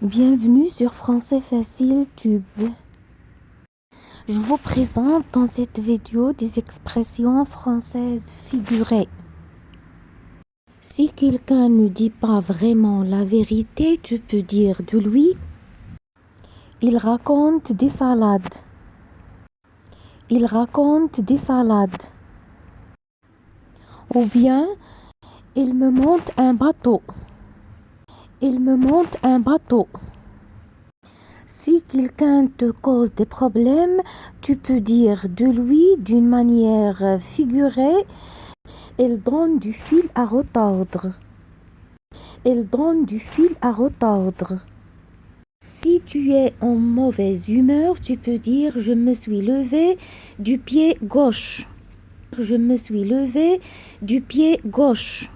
Bienvenue sur Français Facile Tube. Je vous présente dans cette vidéo des expressions françaises figurées. Si quelqu'un ne dit pas vraiment la vérité, tu peux dire de lui: il raconte des salades. Il raconte des salades. Ou bien, il me monte un bateau. Il me monte un bateau. Si quelqu'un te cause des problèmes, tu peux dire de lui d'une manière figurée: il donne du fil à retordre. Il donne du fil à retordre. Si tu es en mauvaise humeur, tu peux dire: je me suis levé du pied gauche. Je me suis levé du pied gauche.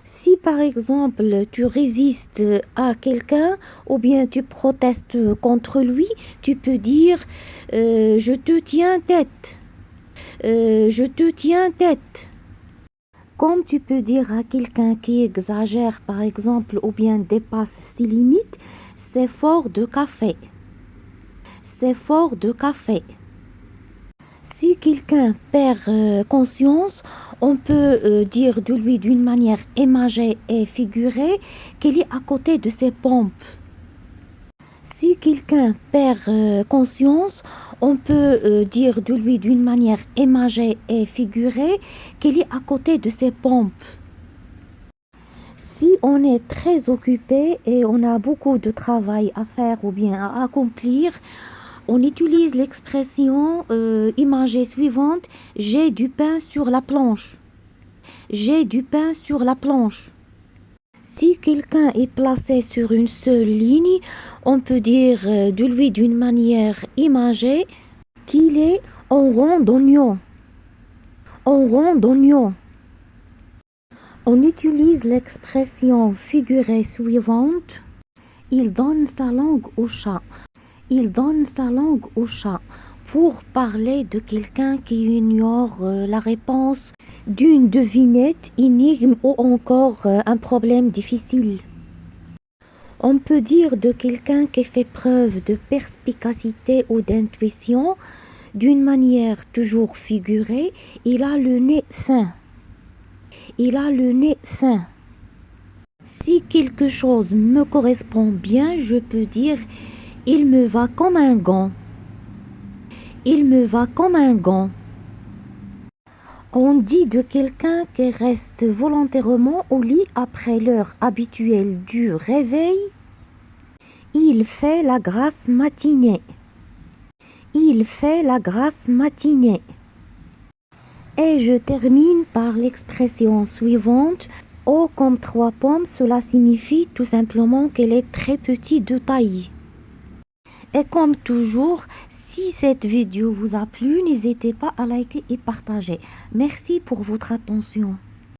Si par exemple tu résistes à quelqu'un ou bien tu protestes contre lui, tu peux dire je te tiens tête. Je te tiens tête. Comme tu peux dire à quelqu'un qui exagère par exemple ou bien dépasse ses limites: c'est fort de café. C'est fort de café. Si quelqu'un perd conscience, on peut dire de lui d'une manière imagée et figurée qu'il est à côté de ses pompes. Si quelqu'un perd conscience, on peut dire de lui d'une manière imagée et figurée qu'il est à côté de ses pompes. Si on est très occupé et on a beaucoup de travail à faire ou bien à accomplir, on utilise l'expression imagée suivante: j'ai du pain sur la planche. J'ai du pain sur la planche. Si quelqu'un est placé sur une seule ligne, on peut dire de lui d'une manière imagée qu'il est en rond d'oignon. En rond d'oignon. On utilise l'expression figurée suivante: il donne sa langue au chat. Il donne sa langue au chat pour parler de quelqu'un qui ignore la réponse d'une devinette, énigme ou encore un problème difficile. On peut dire de quelqu'un qui fait preuve de perspicacité ou d'intuition d'une manière toujours figurée: il a le nez fin. Il a le nez fin. Si quelque chose me correspond bien, je peux dire: il me va comme un gant. Il me va comme un gant. On dit de quelqu'un qui reste volontairement au lit après l'heure habituelle du réveil: il fait la grasse matinée. Il fait la grasse matinée. Et je termine par l'expression suivante: haut comme 3 pommes. Cela signifie tout simplement qu'elle est très petite de taille. Et comme toujours, si cette vidéo vous a plu, n'hésitez pas à liker et partager. Merci pour votre attention.